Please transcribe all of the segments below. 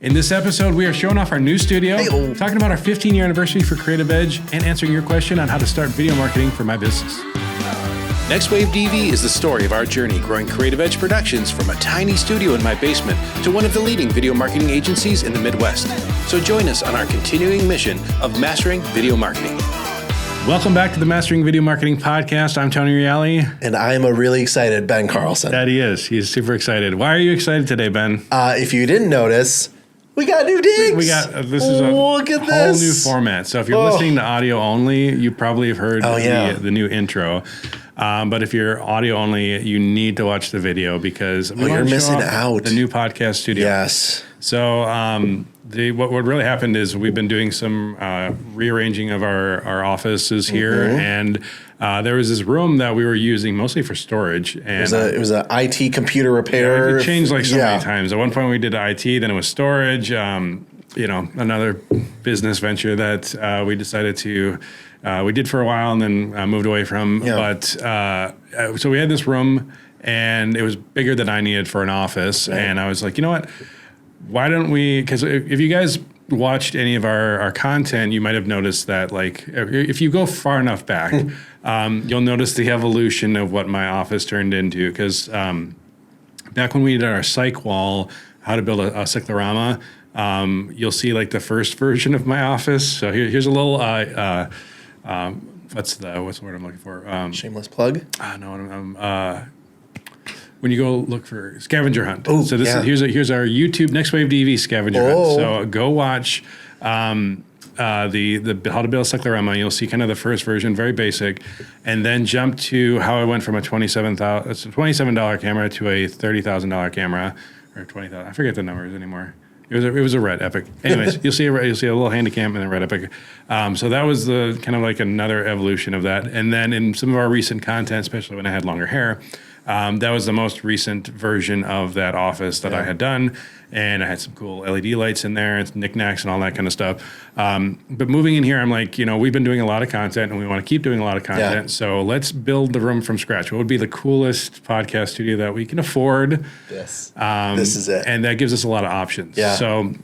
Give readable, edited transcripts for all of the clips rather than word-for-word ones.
In this episode, we are showing off our new studio, talking about our 15-year anniversary for Creative Edge, and answering your question on how to start video marketing for my business. NextWaveDV is the story of our journey growing Creative Edge Productions from a tiny studio in my basement to one of the leading video marketing agencies in the Midwest. So join us on our continuing mission of mastering video marketing. Welcome back to the Mastering Video Marketing Podcast. I'm Tony Reale. And I am a really excited Ben Carlson. That he is. He's super excited. Why are you excited today, Ben? If you didn't notice, we got new digs. We got this is a whole new format. So if you're listening to audio only, you probably have heard the new intro. But if you're audio only, you need to watch the video because you're missing out. The new podcast studio. Yes. So what really happened is we've been doing some rearranging of our offices here, and there was this room that we were using mostly for storage. And it was a IT computer repair. It changed like so many times. At one point we did IT, then it was storage. Another business venture that we decided to. We did for a while and then moved away from. Yeah. But so we had this room, and it was bigger than I needed for an office. Right. And I was like, you know what? Why don't we? Because if you guys watched any of our content, you might have noticed that, like, if you go far enough back, you'll notice the evolution of what my office turned into. Because back when we did our psych wall, how to build a cyclorama, you'll see like the first version of my office. So here's a little. What's the word I'm looking for? Shameless plug? No, when you go look for scavenger hunt. So here's our YouTube NextWaveDV scavenger hunt. So go watch the how to build a cyclorama. You'll see kind of the first version, very basic, and then jump to how I went from a $27 camera to a $30,000 camera, or $20,000. I forget the numbers anymore. It was a Red Epic. Anyways, you'll see a little Handycam and a Red Epic. So that was the kind of like another evolution of that. And then in some of our recent content, especially when I had longer hair, that was the most recent version of that office that I had done. And I had some cool LED lights in there and knickknacks and all that kind of stuff. But moving in here, I'm like, we've been doing a lot of content and we want to keep doing a lot of content. Yeah. So let's build the room from scratch. What would be the coolest podcast studio that we can afford? Yes. This is it. And that gives us a lot of options. Yeah. So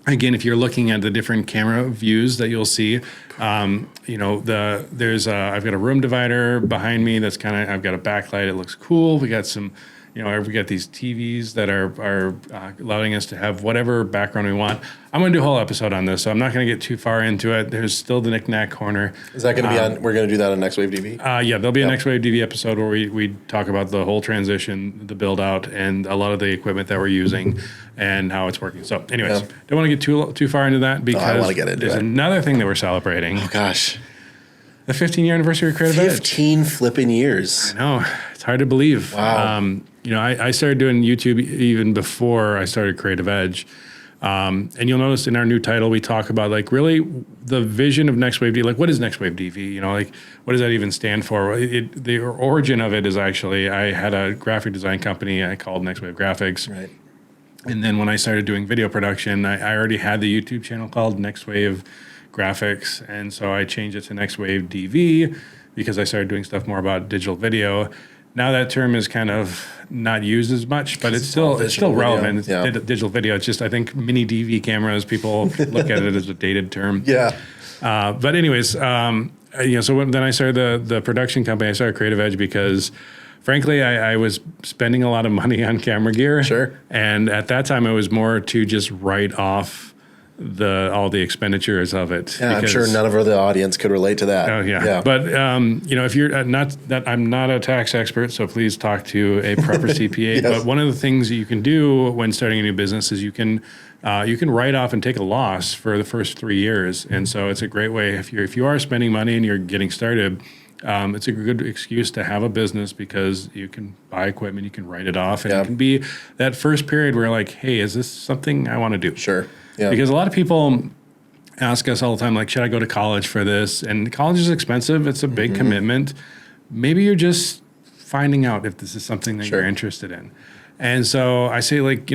again, if you're looking at the different camera views that you'll see, I've got a room divider behind me that's I've got a backlight. It looks cool. We got some, we got these TVs that are allowing us to have whatever background we want. I'm going to do a whole episode on this, so I'm not going to get too far into it. There's still the knick-knack corner. Is that going to be on? We're going to do that on NextWaveDV? Yeah, there'll be a NextWaveDV episode where we talk about the whole transition, the build-out, and a lot of the equipment that we're using and how it's working. So anyways, don't want to get too far into that because I want to get into there's another thing that we're celebrating. Oh, gosh. The 15-year anniversary of Creative Edge. 15 flipping years. I know. It's hard to believe. Wow. I started doing YouTube even before I started Creative Edge. And you'll notice in our new title, we talk about like really the vision of NextWaveDV. Like, what is NextWaveDV? What does that even stand for? The origin of it is actually, I had a graphic design company I called Next Wave Graphics. Right. And then when I started doing video production, I already had the YouTube channel called Next Wave Graphics. And so I changed it to NextWaveDV because I started doing stuff more about digital video. Now that term is kind of not used as much, but it's still relevant. It's digital video. It's just, I think, mini DV cameras, people look at it as a dated term. Yeah. But anyways, so then I started the production company. I started Creative Edge because, frankly, I was spending a lot of money on camera gear. Sure. And at that time, it was more to just write off all the expenditures of it. Yeah, I'm sure none of the audience could relate to that. Oh yeah. But if you're I'm not a tax expert, so please talk to a proper CPA. Yes. But one of the things that you can do when starting a new business is you can write off and take a loss for the first 3 years, and so it's a great way if you are spending money and you're getting started. It's a good excuse to have a business because you can buy equipment, you can write it off, and it can be that first period where like, hey, is this something I want to do? Sure. Yeah. Because a lot of people ask us all the time, like, should I go to college for this? And college is expensive. It's a big commitment. Maybe you're just finding out if this is something that you're interested in. And so I say, like,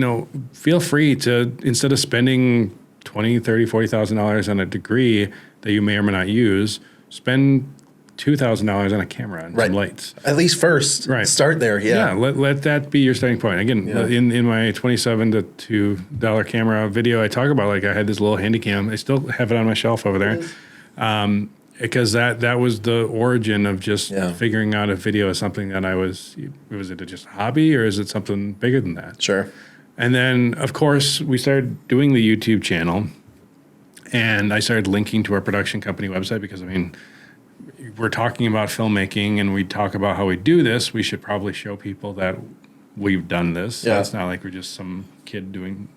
feel free to, instead of spending $20,000, $30,000, $40,000 on a degree that you may or may not use, spend $2,000 on a camera and some lights. At least first, start there. Yeah, let that be your starting point. Again, in my $27 to $2 camera video, I talk about, like, I had this little handy cam. I still have it on my shelf over there. Because that was the origin of just figuring out if video is something that was it just a hobby, or is it something bigger than that? Sure. And then, of course, we started doing the YouTube channel, and I started linking to our production company website because, I mean, we're talking about filmmaking and we talk about how we do this. We should probably show people that we've done this. Yeah. So it's not like we're just some kid doing,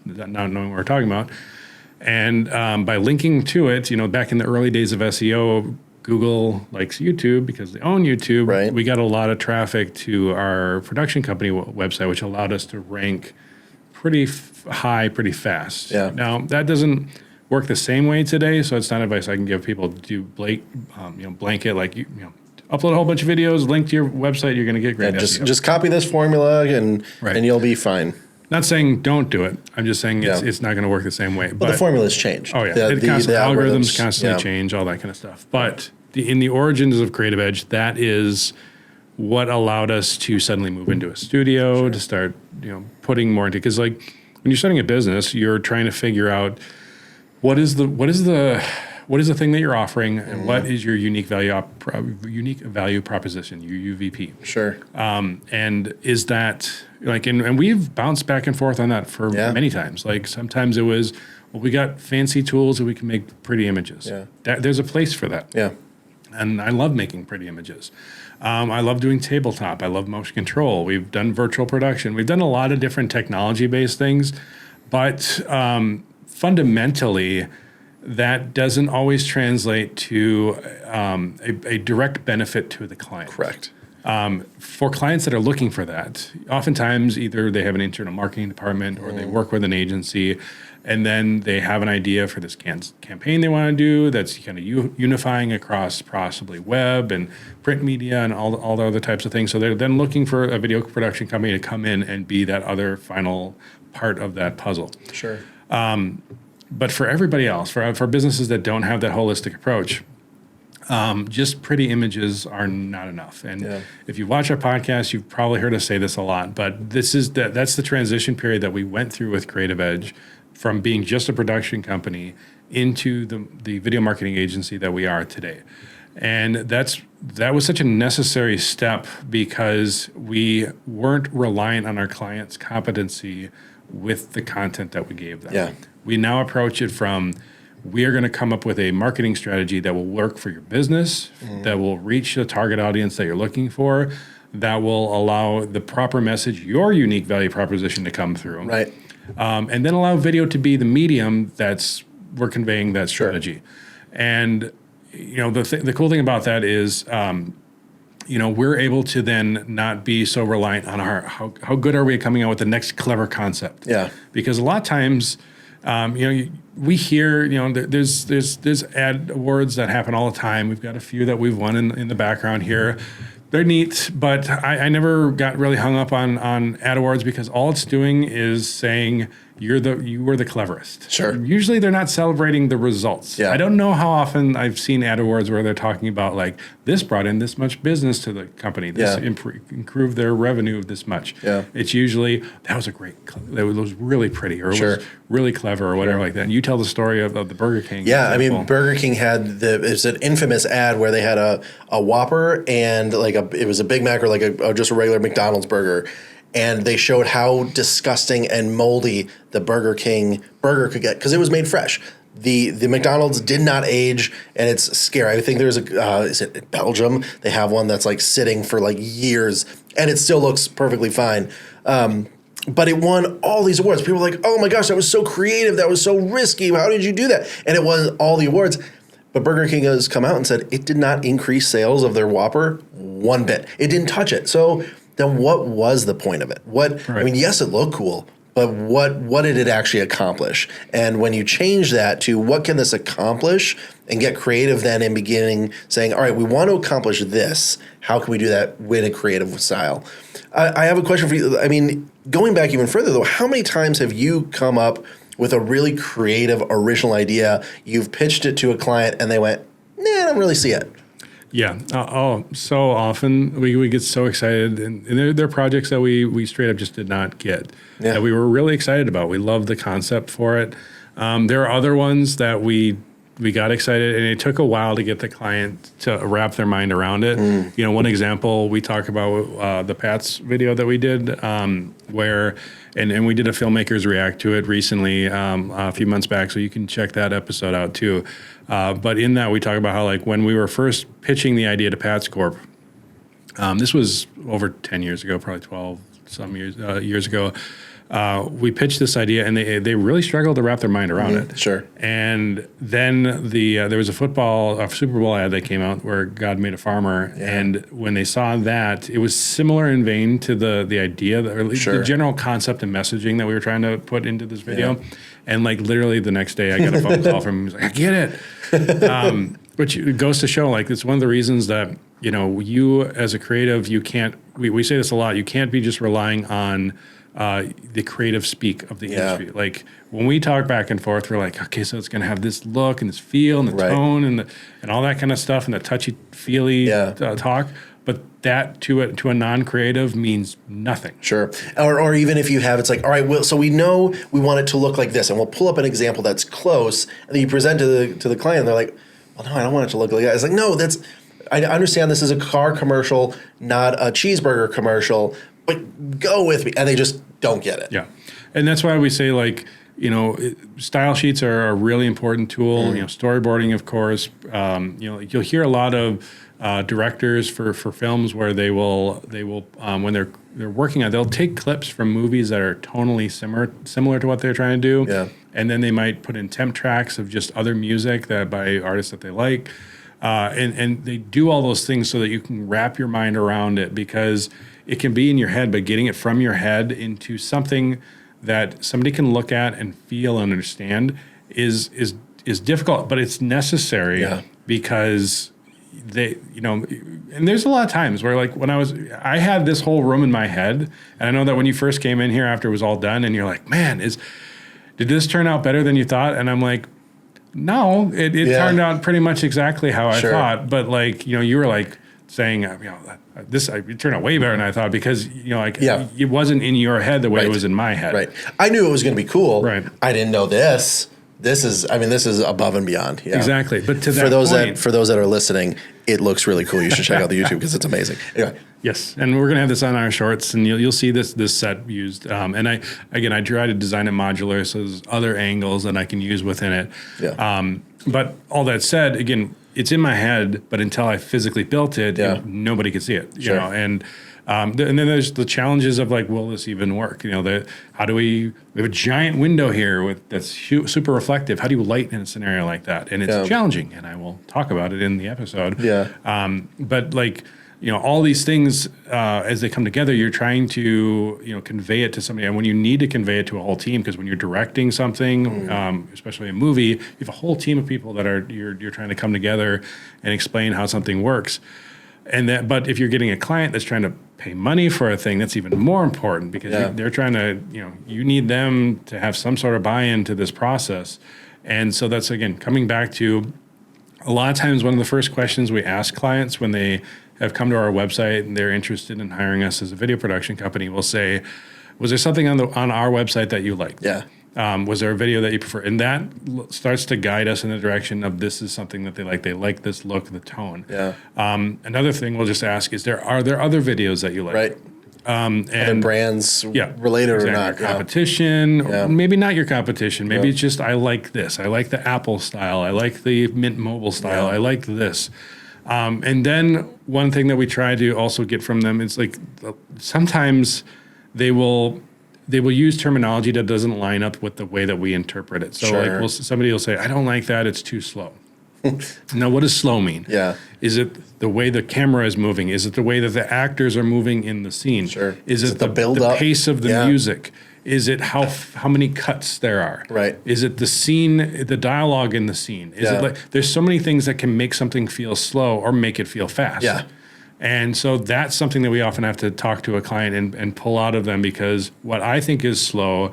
not knowing what we're talking about. And by linking to it, back in the early days of SEO, Google likes YouTube because they own YouTube. Right. We got a lot of traffic to our production company website, which allowed us to rank pretty high, pretty fast. Yeah. Now, that doesn't work the same way today, so it's not advice I can give people to do blanket, like, upload a whole bunch of videos, link to your website, you're going to get great SEO. Just copy this formula and you'll be fine. Not saying don't do it. I'm just saying it's not going to work the same way. But the formulas change. Oh, yeah. The algorithms constantly change, all that kind of stuff. But in the origins of Creative Edge, that is what allowed us to suddenly move into a studio, to start putting more into, because, like, when you're starting a business, you're trying to figure out what is the thing that you're offering, and what is your unique value proposition, your UVP. Sure. And is that, like, and we've bounced back and forth on that for many times. Like, sometimes it was, well, we got fancy tools and we can make pretty images. Yeah. There's a place for that. Yeah. And I love making pretty images. I love doing tabletop. I love motion control. We've done virtual production. We've done a lot of different technology-based things, but fundamentally, that doesn't always translate to a direct benefit to the client. Correct. For clients that are looking for that, oftentimes either they have an internal marketing department or they work with an agency, and then they have an idea for this campaign they want to do that's kind of unifying across possibly web and print media and all the other types of things. So they're then looking for a video production company to come in and be that other final part of that puzzle. Sure. But for everybody else, for businesses that don't have that holistic approach, just pretty images are not enough. And if you watch our podcast, you've probably heard us say this a lot, but that's the transition period that we went through with Creative Edge, from being just a production company into the video marketing agency that we are today. And that was such a necessary step because we weren't reliant on our clients' competency with the content that we gave them. Yeah. We now approach it from, we are going to come up with a marketing strategy that will work for your business, that will reach the target audience that you're looking for, that will allow the proper message, your unique value proposition, to come through. Right. And then allow video to be the medium we're conveying that strategy. Sure. And the cool thing about that is, we're able to then not be so reliant on how good are we at coming out with the next clever concept. Yeah. Because a lot of times, we hear, there's ad awards that happen all the time. We've got a few that we've won in the background here. They're neat, but I never got really hung up on ad awards, because all it's doing is saying you were the cleverest. Sure. Usually they're not celebrating the results. Yeah. I don't know how often I've seen ad awards where they're talking about, like, this brought in this much business to the company. This improved their revenue this much. Yeah. It's usually, that was really pretty, or it was really clever, or whatever like that. And you tell the story of the Burger King. Yeah, example. I mean, Burger King had it's an infamous ad where they had a Whopper and it was a Big Mac, or like just a regular McDonald's burger. And they showed how disgusting and moldy the Burger King burger could get, because it was made fresh. The McDonald's did not age, and it's scary. I think there's is it in Belgium? They have one that's like sitting for like years, and it still looks perfectly fine. But it won all these awards. People were like, oh my gosh, that was so creative. That was so risky. How did you do that? And it won all the awards. But Burger King has come out and said it did not increase sales of their Whopper one bit. It didn't touch it. So then what was the point of it? I mean, yes, it looked cool, but what did it actually accomplish? And when you change that to what can this accomplish, and get creative then in beginning saying, all right, we want to accomplish this. How can we do that with a creative style? I have a question for you. I mean, going back even further though, how many times have you come up with a really creative, original idea, you've pitched it to a client and they went, nah, I don't really see it? Yeah. So often we get so excited, and they're projects that we straight up just did not get, that we were really excited about. We love the concept for it. There are other ones that we got excited, and it took a while to get the client to wrap their mind around it. You know, one example we talk about the Pats video that we did, where and we did a filmmakers react to it recently a few months back, so you can check that episode out too. But in that we talk about how, like, when we were first pitching the idea to Pats Corp, this was over 10 years ago, probably 12 some years ago. We pitched this idea, and they really struggled to wrap their mind around it. Sure. And then there was a Super Bowl ad that came out where God made a farmer, and when they saw that, it was similar in vein to the idea, or the general concept and messaging that we were trying to put into this video. Yeah. And like literally the next day, I got a phone call from him. He was like, "I get it," which goes to show, like, it's one of the reasons that, you know, you as a creative, you can't. We say this a lot. You can't be just relying on the creative speak of the industry. Like, when we talk back and forth, we're like, okay, so it's going to have this look and this feel and the tone and all that kind of stuff, and the touchy feely talk. But that to a non-creative means nothing. Sure. Or even if you have, it's like, all right, well, so we know we want it to look like this, and we'll pull up an example that's close, and then you present to the client, and they're like, well, no, I don't want it to look like that. It's like, no, I understand this is a car commercial, not a cheeseburger commercial, but go with me. And they just don't get it. Yeah. And that's why we say, like, you know, style sheets are a really important tool. You know, storyboarding, of course. You know, you'll hear a lot of directors for films where they will when they're working on, they'll take clips from movies that are tonally similar to what they're trying to do. Yeah. And then they might put in temp tracks of just other music that by artists that they like. And they do all those things so that you can wrap your mind around it, because it can be in your head, but getting it from your head into something that somebody can look at and feel and understand is difficult, but it's necessary because they, you know, and there's a lot of times where, like, I had this whole room in my head, and I know that when you first came in here after it was all done, and you're like, man, did this turn out better than you thought? And I'm like, no, it turned out pretty much exactly how I thought. But, like, you know, you were like saying, you know, it turned out way better than I thought, because, you know, like, it wasn't in your head the way it was in my head. Right. I knew it was going to be cool. Right. I didn't know this. This is above and beyond. Yeah. Exactly. But to that point, for those that are listening, it looks really cool. You should check out the YouTube because it's amazing. Anyway. Yes, and we're gonna have this on our shorts, and you'll see this set used. And I try to design it modular, so there's other angles that I can use within it. Yeah. But all that said, again, it's in my head, but until I physically built it, you know, nobody could see it. You know, and then there's the challenges of, like, will this even work? You know, we have a giant window here that's super reflective. How do you light in a scenario like that? And it's challenging, and I will talk about it in the episode. Yeah. But, like, you know, all these things as they come together, you're trying to, you know, convey it to somebody, and when you need to convey it to a whole team, because when you're directing something, especially a movie, you have a whole team of people that you're trying to come together and explain how something works. But if you're getting a client that's trying to pay money for a thing, that's even more important, because they're trying to, you know, you need them to have some sort of buy-in to this process. And so that's, again, coming back to, a lot of times one of the first questions we ask clients when they have come to our website and they're interested in hiring us as a video production company, we'll say, was there something on our website that you liked? Yeah. Was there a video that you prefer? And that starts to guide us in the direction of, this is something that they like. They like this look, the tone. Yeah. Another thing we'll just ask is, are there other videos that you like? Right. Other brands related or not. Competition, or maybe not your competition. Maybe it's just, I like this. I like the Apple style. I like the Mint Mobile style. I like this. And then one thing that we try to also get from them is, like, sometimes they will use terminology that doesn't line up with the way that we interpret it. So like, somebody will say, I don't like that, it's too slow. Now, what does slow mean? Yeah. Is it the way the camera is moving? Is it the way that the actors are moving in the scene? Sure. Is it the build-up? The pace of the music? Is it how many cuts there are? Right. Is it the scene, the dialogue in the scene? Is it, like, there's so many things that can make something feel slow or make it feel fast. Yeah. And so that's something that we often have to talk to a client and pull out of them, because what I think is slow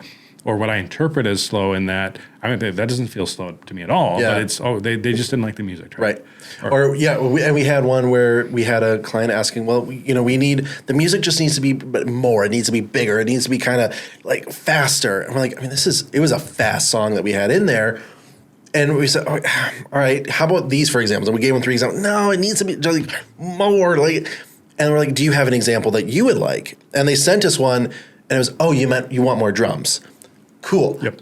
or what I interpret as slow in that, I mean, that doesn't feel slow to me at all, but it's, they just didn't like the music. Right. We had one where we had a client asking, well, we need, the music just needs to be more, it needs to be bigger, it needs to be kind of like faster. And we're like, I mean, it was a fast song that we had in there. And we said, all right, how about these, for example? And we gave them 3 examples. No, it needs to be just like more. Like, and we're like, do you have an example that you would like? And they sent us one, and it was, oh, you want more drums. Cool. Yep.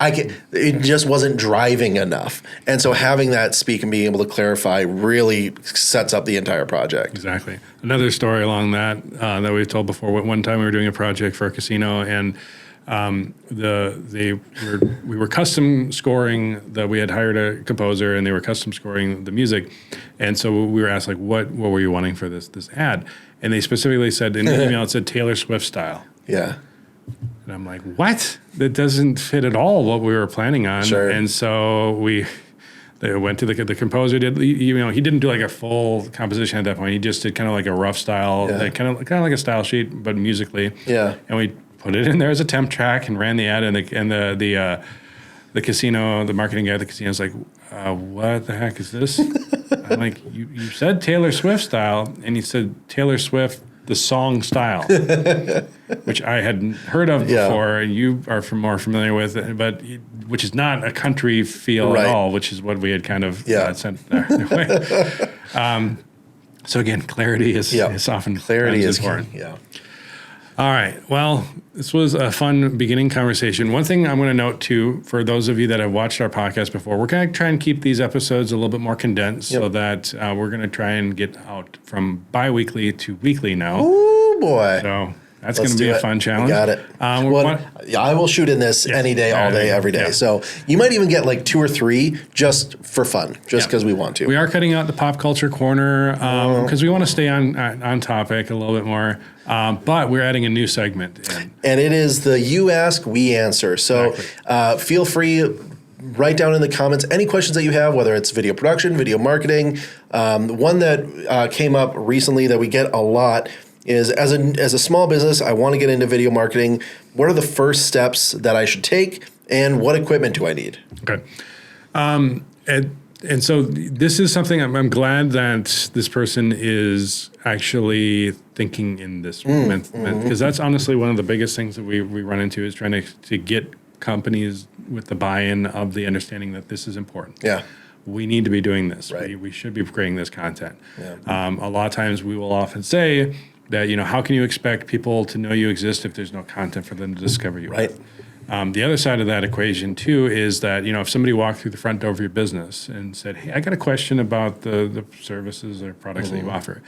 It just wasn't driving enough. And so having that speak and being able to clarify really sets up the entire project. Exactly. Another story along that that we've told before. One time we were doing a project for a casino, and we were custom scoring that we had hired a composer, and they were custom scoring the music. And so we were asked, like, what were you wanting for this ad? And they specifically said in the email, it said Taylor Swift style. Yeah. And I'm like, what? That doesn't fit at all what we were planning on. Sure. And so they went to the composer. He didn't do like a full composition at that point. He just did kind of like a rough style, kind of like a style sheet, but musically. Yeah. And we put it in there as a temp track and ran the ad, and the casino, the marketing guy at the casino was like, what the heck is this? I'm like, you said Taylor Swift style, and he said Taylor Swift, the song style, which I hadn't heard of before, and you are more familiar with it, but which is not a country feel at all, which is what we had kind of sent there. So again, clarity is often important. Key. Yeah. All right. Well, this was a fun beginning conversation. One thing I'm going to note, too, for those of you that have watched our podcast before, we're going to try and keep these episodes a little bit more condensed so that we're going to try and get out from bi-weekly to weekly now. Oh, boy. So that's going to be a fun challenge. We got it. I will shoot in this any day, all day, every day. Yeah. So you might even get like 2 or 3 just for fun, just because we want to. We are cutting out the pop culture corner because we want to stay on topic a little bit more. But we're adding a new segment in. And it is the You Ask, We Answer. So feel free, write down in the comments any questions that you have, whether it's video production, video marketing. One that came up recently that we get a lot is, as a small business, I want to get into video marketing. What are the first steps that I should take, and what equipment do I need? Okay. And so this is something I'm glad that this person is actually thinking in this moment, because that's honestly one of the biggest things that we run into is trying to get companies with the buy-in of the understanding that this is important. Yeah. We need to be doing this. Right. We should be creating this content. Yeah. A lot of times we will often say that, how can you expect people to know you exist if there's no content for them to discover you? Right. The other side of that equation, too, is that, if somebody walked through the front door of your business and said, hey, I got a question about the services or products that you offer.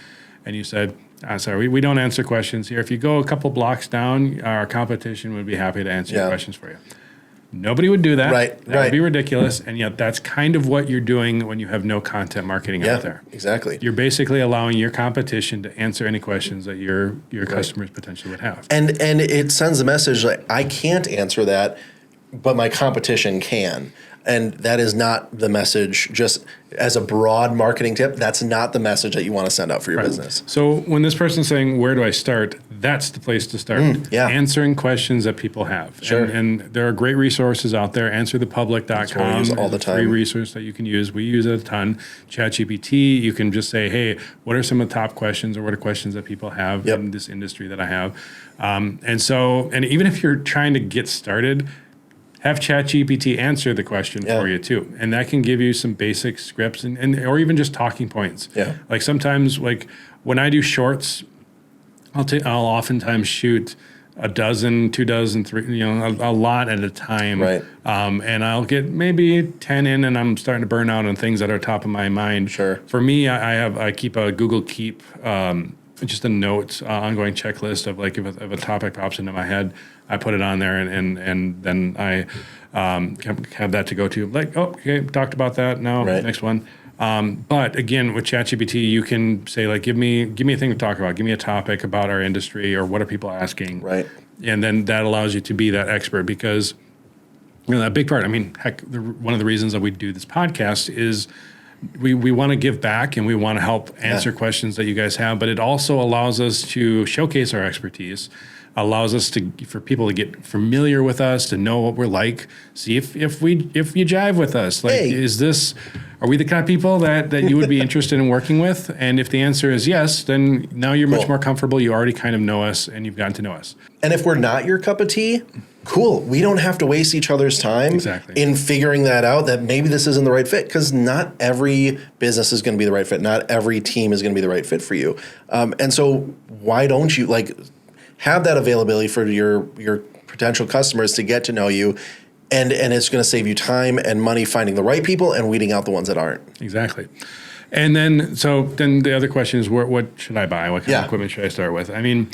And you said, sorry, we don't answer questions here. If you go a couple blocks down, our competition would be happy to answer your questions for you. Nobody would do that. Right. That would be ridiculous. And yet that's kind of what you're doing when you have no content marketing out there. Exactly. You're basically allowing your competition to answer any questions that your customers potentially would have. And it sends a message like, I can't answer that, but my competition can. And that is not the message, just as a broad marketing tip, that's not the message that you want to send out for your business. So when this person's saying, where do I start? That's the place to start. Answering questions that people have. Sure. And there are great resources out there. Answerthepublic.com. We use all the time. Free resource that you can use. We use it a ton. ChatGPT, you can just say, hey, what are some of the top questions, or what are questions that people have in this industry that I have? And even if you're trying to get started, have ChatGPT answer the question for you too, and that can give you some basic scripts and or even just talking points. Yeah. Like sometimes, like when I do shorts, I'll oftentimes shoot a dozen, 2 dozen, 3, a lot at a time. Right. And I'll get maybe 10 in, and I'm starting to burn out on things that are top of my mind. Sure. For me, I keep a Google Keep. Just a note, ongoing checklist of like if a topic pops into my head, I put it on there and then I have that to go to. Like, oh, okay, talked about that. Now, next one. But again, with ChatGPT, you can say like, give me a thing to talk about. Give me a topic about our industry or what are people asking. Right. And then that allows you to be that expert because that big part. I mean, heck, one of the reasons that we do this podcast is we want to give back and we want to help answer questions that you guys have, but it also allows us to showcase our expertise. allows us for people to get familiar with us, to know what we're like, see if you jive with us. Like, are we the kind of people that you would be interested in working with? And if the answer is yes, then now you're much more comfortable. You already kind of know us and you've gotten to know us. And if we're not your cup of tea, cool. We don't have to waste each other's time in figuring that out, that maybe this isn't the right fit, because not every business is going to be the right fit. Not every team is going to be the right fit for you. And so why don't you have that availability for your potential customers to get to know you, and it's going to save you time and money finding the right people and weeding out the ones that aren't. Exactly. And then the other question is, what should I buy? What kind of equipment should I start with? I mean,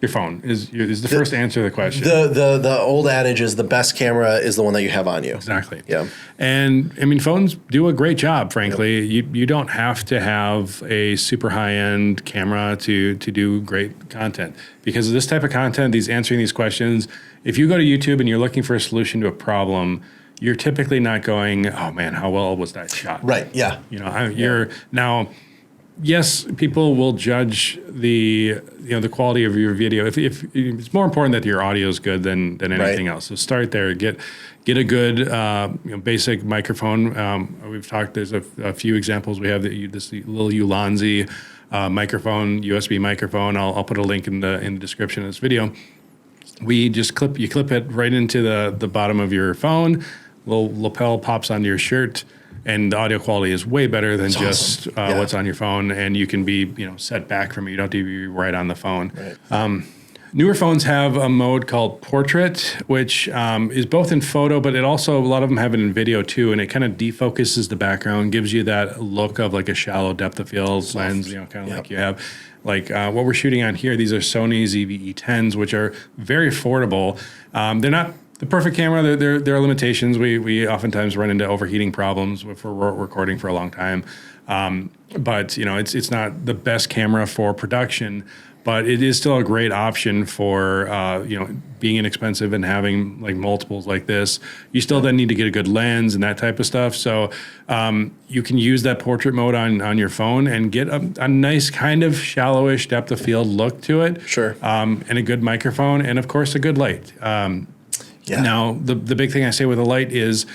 your phone is the first answer to the question. The old adage is the best camera is the one that you have on you. Exactly. Yeah. And I mean, phones do a great job, frankly. Yep. You don't have to have a super high-end camera to do great content. Because of this type of content, answering these questions, if you go to YouTube and you're looking for a solution to a problem, you're typically not going, oh man, how well was that shot? Right, yeah. You're now... Yes, people will judge the quality of your video. If it's more important that your audio is good than anything else. So start there. Get a good basic microphone. We've talked. There's a few examples. We have this little Ulanzi microphone, USB microphone. I'll put a link in the description of this video. We just clip it right into the bottom of your phone. Little lapel pops onto your shirt. And the audio quality is way better than what's on your phone, and you can be set back from it. You don't have to be right on the phone. Right. Newer phones have a mode called Portrait, which is both in photo, but it also, a lot of them have it in video too, and it kind of defocuses the background, gives you that look of like a shallow depth of field lens, kind of like you have. Like what we're shooting on here, these are Sony ZV-E10s, which are very affordable. They're not the perfect camera. There are limitations. We oftentimes run into overheating problems if we're recording for a long time. But it's not the best camera for production, but it is still a great option for being inexpensive and having like multiples like this. You still then need to get a good lens and that type of stuff. So you can use that portrait mode on your phone and get a nice kind of shallowish depth of field look to it. Sure. And a good microphone and of course a good light. Now, the big thing I say with a light is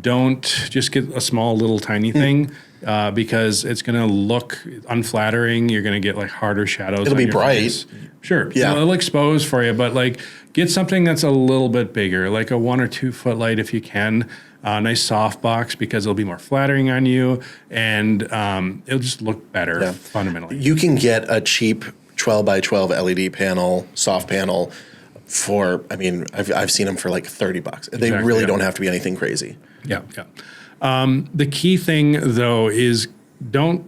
don't just get a small little tiny thing because it's going to look unflattering. You're going to get like harder shadows. It'll be bright. Face. Sure. Yeah. It'll expose for you, but like get something that's a little bit bigger, like a 1 or 2 foot light if you can. Nice soft box because it'll be more flattering on you and it'll just look better fundamentally. You can get a cheap 12 by 12 LED panel, soft panel, I've seen them for like $30. They really don't have to be anything crazy. Yeah. The key thing though is the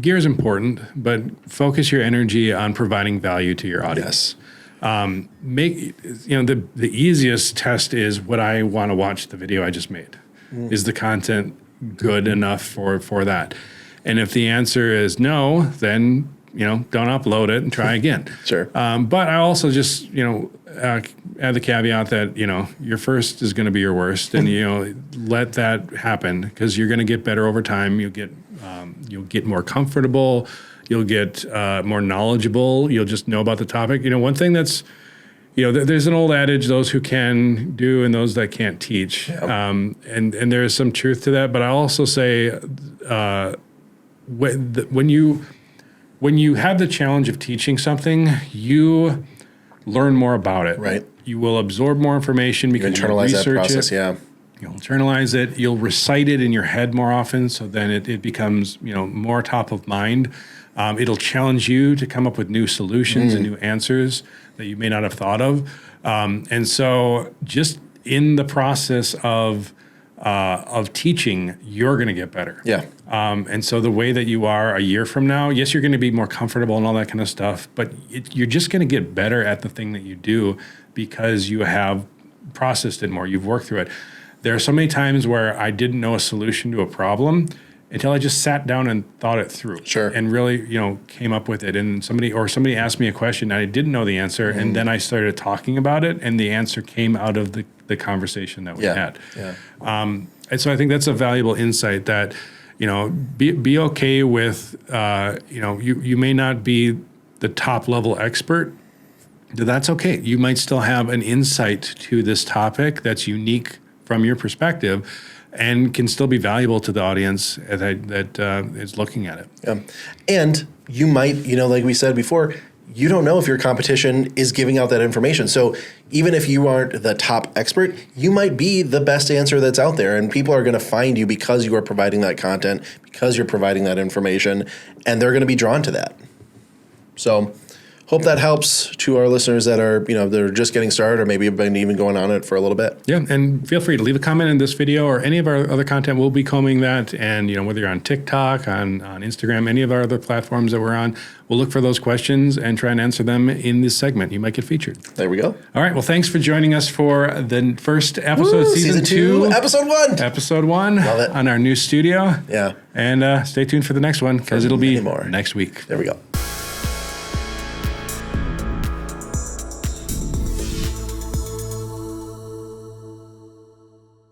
gear is important, but focus your energy on providing value to your audience. Yes. The easiest test is would I want to watch the video I just made? Is the content good enough for that? And if the answer is no, then don't upload it and try again. Sure. But I also just, add the caveat that, your first is going to be your worst and, let that happen because you're going to get better over time. You'll get more comfortable. You'll get more knowledgeable. You'll just know about the topic. One thing that's, there's an old adage, those who can do and those that can't teach. Yep. And there is some truth to that. But I also say when you have the challenge of teaching something, you learn more about it. Right. You will absorb more information because you internalize that process. Yeah. You'll internalize it. You'll recite it in your head more often, so then it becomes more top of mind. It'll challenge you to come up with new solutions and new answers that you may not have thought of. And so, just in the process of teaching, you're going to get better. Yeah. And so the way that you are a year from now, yes, you're going to be more comfortable and all that kind of stuff, but you're just going to get better at the thing that you do because you have processed it more. You've worked through it. There are so many times where I didn't know a solution to a problem until I just sat down and thought it through. Sure. And really, came up with it. And somebody asked me a question and I didn't know the answer, and then I started talking about it, and the answer came out of the conversation that we had. Yeah. And so I think that's a valuable insight that, be okay with, you may not be the top level expert that's okay. You might still have an insight to this topic that's unique from your perspective and can still be valuable to the audience that is looking at it. And you might, like we said before, you don't know if your competition is giving out that information. So even if you aren't the top expert, you might be the best answer that's out there. And people are going to find you because you are providing that content, because you're providing that information, and they're going to be drawn to that. So hope that helps to our listeners that are, they're just getting started or maybe have been even going on it for a little bit. Yeah, and feel free to leave a comment in this video or any of our other content. We'll be combing that. And, whether you're on TikTok, on Instagram, any of our other platforms that we're on, we'll look for those questions and try and answer them in this segment. You might get featured. There we go. All right. Well, thanks for joining us for the first episode, season 2, episode 1. Episode 1 Love it. On our new studio. Yeah. And stay tuned for the next one because it'll be more next week. There we go.